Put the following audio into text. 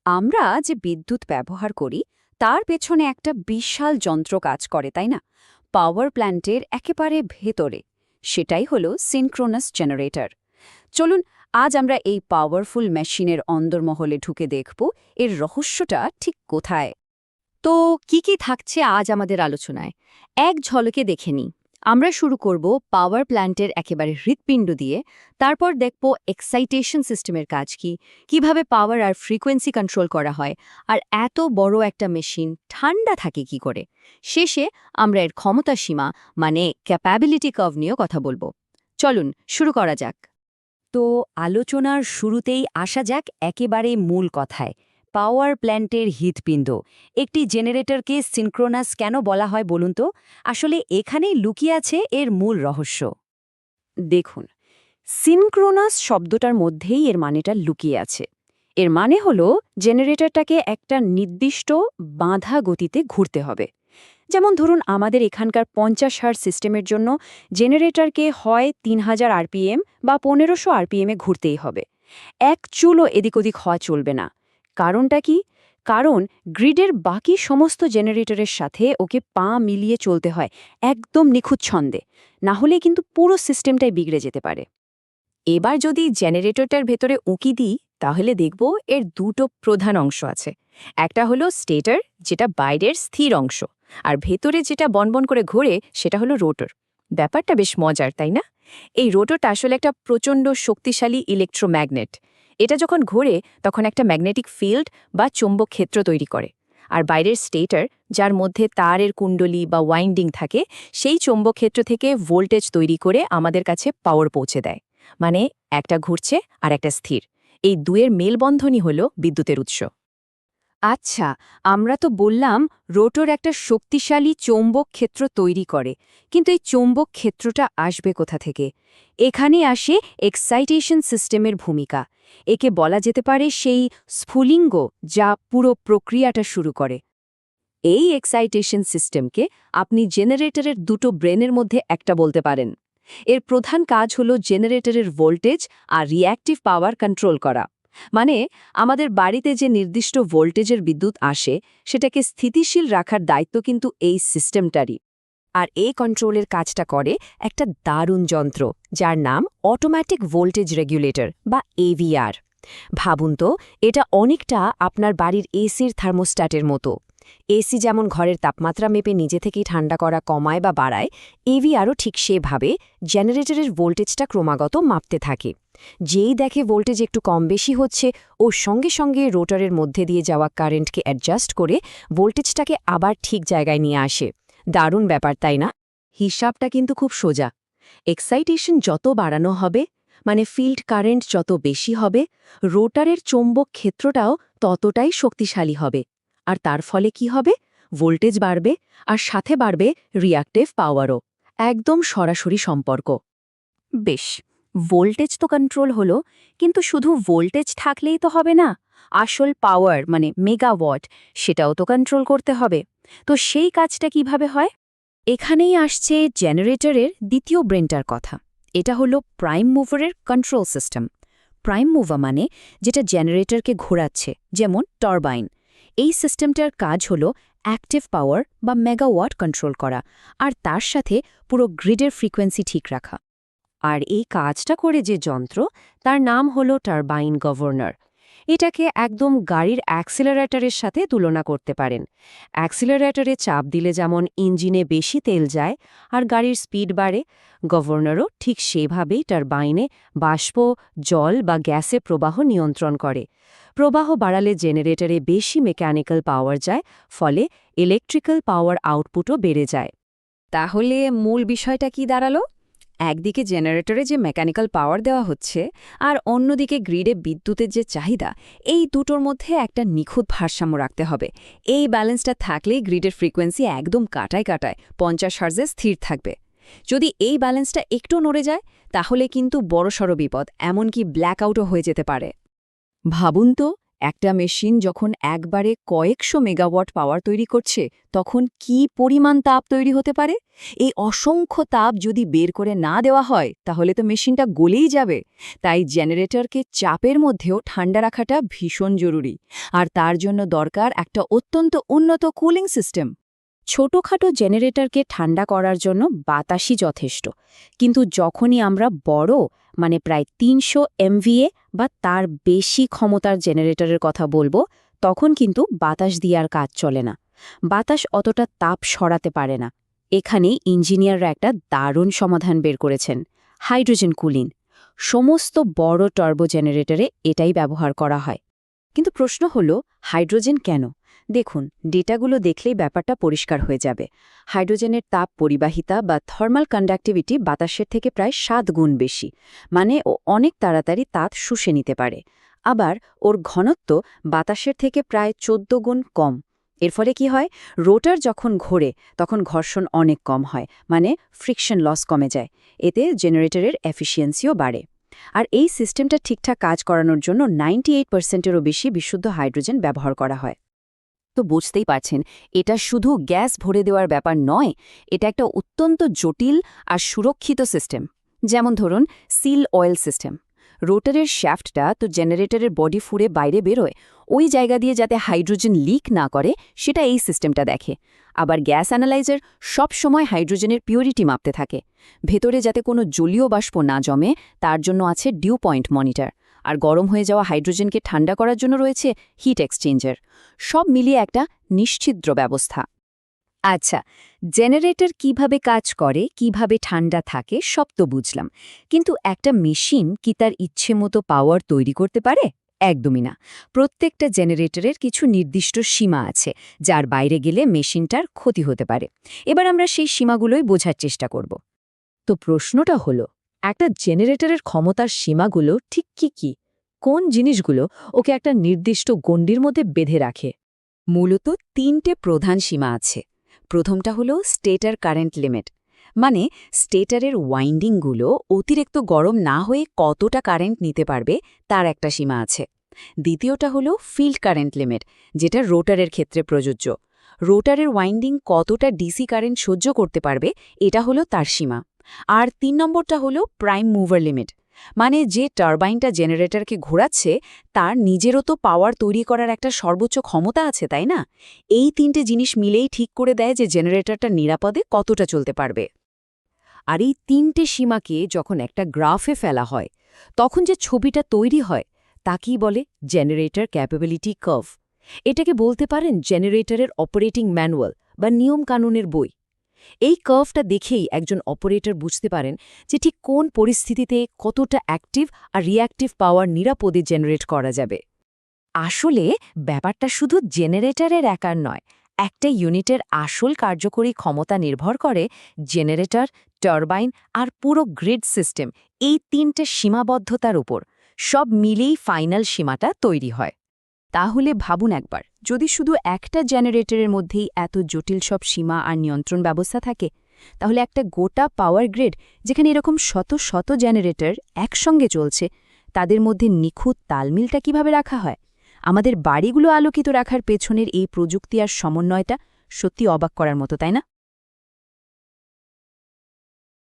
আমরা যে বিদ্যুৎ ব্যবহার করি তার পেছনে একটা বিশাল যন্ত্র কাজ করে তাই না? পাওয়ার প্ল্যান্টের একেবারে ভেতরে সেটাই হলো সিনক্রোনাস জেনারেটর। চলুন আজ আমরা এই পাওয়ারফুল মেশিনের অন্দরমহলে ঢুকে দেখব এর রহস্যটা ঠিক কোথায়। তো কি থাকছে আজ আমাদের আলোচনায় এক ঝলকে দেখে নিই। আমরা শুরু করব পাওয়ার প্ল্যান্টের একেবারে হৃৎপিণ্ড দিয়ে, তারপর দেখব এক্সাইটেশন সিস্টেমের কাজ কি, কিভাবে পাওয়ার আর ফ্রিকোয়েন্সি কন্ট্রোল করা হয়, আর এত বড় একটা মেশিন ঠান্ডা থাকে কি করে। শেষে আমরা এর ক্ষমতা সীমা মানে ক্যাপাবিলিটি কার্ভ নিয়েও কথা বলবো। চলুন শুরু করা যাক। তো আলোচনার শুরুতেই আসা যাক একেবারে মূল কথায়। পাওয়ার প্ল্যান্টের হৃৎপিণ্ড একটি জেনারেটরকে সিনক্রোনাস কেন বলা হয় বলুন তো? আসলে এখানেই লুকিয়ে আছে এর মূল রহস্য। দেখুন, সিনক্রোনাস শব্দটার মধ্যেই এর মানেটা লুকিয়ে আছে। এর মানে হলো জেনারেটরটাকে একটা নির্দিষ্ট বাঁধা গতিতে ঘুরতে হবে। যেমন ধরুন আমাদের এখানকার 50 হার্জ সিস্টেমের জন্য জেনারেটরকে হয় 3000 আরপিএম বা 1500 আরপিএমে ঘুরতেই হবে। এক চুলও এদিক ওদিক হওয়া চলবে না। কারণটা কি? কারণ গ্রিডের বাকি সমস্ত জেনারেটরের সাথে ওকে পা মিলিয়ে চলতে হয় একদম নিখুঁত ছন্দে, না হলে কিন্তু পুরো সিস্টেমটাই বিগড়ে যেতে পারে। এবার যদি জেনারেটরটার ভেতরে উঁকি দিই তাহলে দেখব এর দুটো প্রধান অংশ আছে। একটা হলো স্টেটর, যেটা বাইরের স্থির অংশ, আর ভেতরে যেটা বনবন করে ঘোরে সেটা হলো রোটর। ব্যাপারটা বেশ মজার তাই না? এই রোটরটা আসলে একটা প্রচণ্ড শক্তিশালী ইলেকট্রোম্যাগনেট। এটা যখন ঘোরে তখন একটা ম্যাগনেটিক ফিল্ড বা চৌম্বক ক্ষেত্র তৈরি করে। আর বাইরের স্টেটর, যার মধ্যে তারের কুণ্ডলী বা ওয়াইন্ডিং থাকে, সেই চৌম্বক ক্ষেত্র থেকে ভোল্টেজ তৈরি করে আমাদের কাছে পাওয়ার পৌঁছে দেয়। মানে একটা ঘুরছে আর একটা স্থির, এই দুয়ের মেলবন্ধনই হল বিদ্যুতের উৎস। আচ্ছা, আমরা তো বললাম রোটর একটা শক্তিশালী চৌম্বক ক্ষেত্র তৈরি করে, কিন্তু এই চৌম্বক ক্ষেত্রটা আসবে কোথা থেকে? এখানে আসে এক্সাইটেশন সিস্টেমের ভূমিকা। একে বলা যেতে পারে সেই স্ফুলিঙ্গ যা পুরো প্রক্রিয়াটা শুরু করে। এই এক্সাইটেশন সিস্টেমকে আপনি জেনারেটরের দুটো ব্রেনের মধ্যে একটা বলতে পারেন। এর প্রধান কাজ হলো জেনারেটরের ভোল্টেজ আর রিঅ্যাক্টিভ পাওয়ার কন্ট্রোল করা। মানে আমাদের বাড়িতে যে নির্দিষ্ট ভোল্টেজের বিদ্যুৎ আসে সেটাকে স্থিতিশীল রাখার দায়িত্ব কিন্তু এই সিস্টেমটারই। আর এই কন্ট্রোলের কাজটা করে একটা দারুণ যন্ত্র যার নাম অটোমেটিক ভোল্টেজ রেগুলেটর বা এভিআর। ভাবুন তো, এটা অনেকটা আপনার বাড়ির এসির থার্মোস্ট্যাটের মতো। এসি যেমন ঘরের তাপমাত্রা মেপে নিজে থেকেই ঠান্ডা করা কমায় বা বাড়ায়, এভিআরও ঠিক সেভাবে জেনারেটরের ভোল্টেজটা ক্রমাগত মাপতে থাকে। যেই দেখে ভোল্টেজ একটু কম বেশি হচ্ছে, ও সঙ্গে সঙ্গে রোটারের মধ্যে দিয়ে যাওয়া কারেন্টকে অ্যাডজাস্ট করে ভোল্টেজটাকে আবার ঠিক জায়গায় নিয়ে আসে। দারুণ ব্যাপার তাই না? হিসাবটা কিন্তু খুব সোজা। এক্সাইটেশন যত বাড়ানো হবে, মানে ফিল্ড কারেন্ট যত বেশি হবে, রোটারের চৌম্বক ক্ষেত্রটাও ততটাই শক্তিশালী হবে। আর তার ফলে কি হবে? ভোল্টেজ বাড়বে, আর সাথে বাড়বে রিঅ্যাক্টিভ পাওয়ারও। একদম সরাসরি সম্পর্ক। বেশ, ভোল্টেজ তো কন্ট্রোল হলো, কিন্তু শুধু ভোল্টেজ থাকলেই তো হবে না। আসল পাওয়ার মানে মেগাওয়াট, সেটাও তো কন্ট্রোল করতে হবে। তো সেই কাজটা কিভাবে হয়? এখানেই আসছে জেনারেটরের দ্বিতীয় ব্রেনটার কথা। এটা হলো প্রাইম মুভারের কন্ট্রোল সিস্টেম। প্রাইম মুভার মানে যেটা জেনারেটরকে ঘোরাচ্ছে, যেমন টারবাইন। এই সিস্টেমটার কাজ হলো অ্যাক্টিভ পাওয়ার বা মেগাওয়াট কন্ট্রোল করা, আর তার সাথে পুরো গ্রিডের ফ্রিকোয়েন্সি ঠিক রাখা। আর এই কাজটা করে যে যন্ত্র, তার নাম হলো টারবাইন গভর্নর। এটাকে একদম গাড়ির অ্যাক্সিলারেটরের সাথে তুলনা করতে পারেন। অ্যাক্সিলারেটরে চাপ দিলে যেমন ইঞ্জিনে বেশি তেল যায় আর গাড়ির স্পিড বাড়ে, গভর্নরও ঠিক সেভাবেই টারবাইনে বাষ্প, জল বা গ্যাসে প্রবাহ নিয়ন্ত্রণ করে। প্রবাহ বাড়ালে জেনারেটরে বেশি মেকানিক্যাল পাওয়ার যায়, ফলে ইলেকট্রিক্যাল পাওয়ার আউটপুটও বেড়ে যায়। তাহলে মূল বিষয়টা কি দাঁড়ালো? একদিকে জেনারেটরে যে মেকানিক্যাল পাওয়ার দেওয়া হচ্ছে, আর অন্যদিকে গ্রিডে বিদ্যুতের যে চাহিদা, এই দুটোর মধ্যে একটা নিখুঁত ভারসাম্য রাখতে হবে। এই ব্যালেন্সটা থাকলেই গ্রিডের ফ্রিকোয়েন্সি একদম কাটায় কাটায় 50 হার্জে স্থির থাকবে। যদি এই ব্যালেন্সটা একটু নড়ে যায় তাহলে কিন্তু বড়সড় বিপদ, এমনকি ব্ল্যাকআউটও হয়ে যেতে পারে। ভাবুন তো, একটা মেশিন যখন একবারে কয়েকশো মেগাওয়াট পাওয়ার তৈরি করছে তখন কি পরিমাণ তাপ তৈরি হতে পারে? এই অসংখ্য তাপ যদি বের করে না দেওয়া হয় তাহলে তো মেশিনটা গলেই যাবে। তাই জেনারেটরকে চাপের মধ্যেও ঠান্ডা রাখাটা ভীষণ জরুরি, আর তার জন্য দরকার একটা অত্যন্ত উন্নত কুলিং সিস্টেম। ছোটখাটো জেনারেটরকে ঠান্ডা করার জন্য বাতাসই যথেষ্ট, কিন্তু যখনই আমরা বড় প্রায় ৩০০ MVA বা তার বেশি ক্ষমতার জেনারেটরের কথা বলবো, তখন কিন্তু বাতাস দিয়ে আর কাজ চলে না। বাতাস অতটা তাপ সরাতে পারে না। এখানেই ইঞ্জিনিয়াররা একটা দারুণ সমাধান বের করেছেন, হাইড্রোজেন কুলিং। সমস্ত বড় টার্বো জেনারেটরে এটাই ব্যবহার করা হয়। কিন্তু প্রশ্ন হলো, হাইড্রোজেন কেন? দেখুন, ডেটাগুলো দেখলেই ব্যাপারটা পরিষ্কার হয়ে যাবে। হাইড্রোজেনের তাপ পরিবাহিতা বা থার্মাল কন্ডাক্টিভিটি বাতাসের থেকে প্রায় ৭ গুণ বেশি, ও অনেক তাড়াতাড়ি তাপ শুষে নিতে পারে। আবার ওর ঘনত্ব বাতাসের থেকে প্রায় ১৪ গুণ কম। এর ফলে কি হয়, রোটার যখন ঘোরে তখন ঘর্ষণ অনেক কম হয়, ফ্রিকশন লস কমে যায়। এতে জেনারেটরের এফিসিয়েন্সিও বাড়ে। আর এই সিস্টেমটা ঠিকঠাক কাজ করানোর জন্য 98%-এরও বেশি বিশুদ্ধ হাইড্রোজেন ব্যবহার করা হয়। তো বুঝতেই পারছেন, এটা শুধু গ্যাস ভরে দেওয়ার ব্যাপার নয়, এটা একটা অত্যন্ত জটিল আর সুরক্ষিত সিস্টেম। যেমন ধরুন সিল অয়েল সিস্টেম। রোটারের শ্যাফটটা তো জেনারেটরের বডি ফুঁড়ে বাইরে বেরোয়, ওই জায়গা দিয়ে যাতে হাইড্রোজেন লিক না করে সেটা এই সিস্টেমটা দেখে। আবার গ্যাস অ্যানালাইজার সব সময় হাইড্রোজেনের পিউরিটি মাপতে থাকে। ভেতরে যাতে কোনো জলীয় বাষ্প না জমে তার জন্য আছে ডিউ পয়েন্ট মনিটর। আর গরম হয়ে যাওয়া হাইড্রোজেনকে ঠান্ডা করার জন্য রয়েছে হিট এক্সচেঞ্জার। সব মিলিয়ে একটা নিশ্ছিদ্র ব্যবস্থা। আচ্ছা, জেনারেটর কিভাবে কাজ করে, কিভাবে ঠান্ডা থাকে সব তো বুঝলাম, কিন্তু একটা মেশিন কি তার ইচ্ছে মতো পাওয়ার তৈরি করতে পারে? একদমই না। প্রত্যেকটা জেনারেটরের কিছু নির্দিষ্ট সীমা আছে, যার বাইরে গেলে মেশিনটার ক্ষতি হতে পারে। এবার আমরা সেই সীমাগুলোই বোঝার চেষ্টা করব। তো প্রশ্নটা হলো, একটা জেনারেটরের ক্ষমতার সীমাগুলো ঠিক কি? কোন জিনিসগুলো ওকে একটা নির্দিষ্ট গণ্ডির মধ্যে বেঁধে রাখে? মূলত ৩টে প্রধান সীমা আছে। প্রথমটা হলো স্টেটার কারেন্ট লিমিট, স্টেটারের ওয়াইন্ডিংগুলো অতিরিক্ত গরম না হয়ে কতটা কারেন্ট নিতে পারবে তার একটা সীমা আছে। দ্বিতীয়টা হলো ফিল্ড কারেন্ট লিমিট, যেটা রোটারের ক্ষেত্রে প্রযোজ্য। রোটারের ওয়াইন্ডিং কতটা ডিসি কারেন্ট সহ্য করতে পারবে, এটা হলো তার সীমা। আর ৩ নম্বরটা হলো প্রাইম মুভার লিমিট, যে টারবাইনটা জেনারেটরকে ঘোরাচ্ছে তার নিজেরও তো পাওয়ার তৈরি করার একটা সর্বোচ্চ ক্ষমতা আছে, তাই না? এই ৩টে জিনিস মিলেই ঠিক করে দেয় যে জেনারেটরটা নিরাপদে কতটা চলতে পারবে। আর এই ৩টে সীমাকে যখন একটা গ্রাফে ফেলা হয় তখন যে ছবিটা তৈরি হয় তাকেই বলে জেনারেটর ক্যাপাবিলিটি কার্ভ। এটাকে বলতে পারেন জেনারেটরের অপারেটিং ম্যানুয়াল বা নিয়মকানুনের বই। এই কার্ভটা দেখেই একজন অপারেটর বুঝতে পারেন যে ঠিক কোন পরিস্থিতিতে কতটা অ্যাক্টিভ আর রিঅ্যাক্টিভ পাওয়ার নিরাপদে জেনারেট করা যাবে। আসলে ব্যাপারটা শুধু জেনারেটরের একার নয়, একটা ইউনিটের আসল কার্যকরী ক্ষমতা নির্ভর করে জেনারেটর, টারবাইন আর পুরো গ্রিড সিস্টেম, এই ৩টে সীমাবদ্ধতার উপর। সব মিলেই ফাইনাল সীমাটা তৈরি হয়। তাহলে ভাবুন একবার, যদি শুধু একটা জেনারেটরের মধ্যেই এত জটিল সব সীমা আর নিয়ন্ত্রণ ব্যবস্থা থাকে, তাহলে একটা গোটা পাওয়ার গ্রিড, যেখানে এরকম শত শত জেনারেটর একসঙ্গে চলছে, তাদের মধ্যে নিখুঁত তালমিলটা কিভাবে রাখা হয়? আমাদের বাড়িগুলো আলোকিত রাখার পেছনের এই প্রযুক্তি আর সমন্বয়টা সত্যি অবাক করার মতো, তাই না?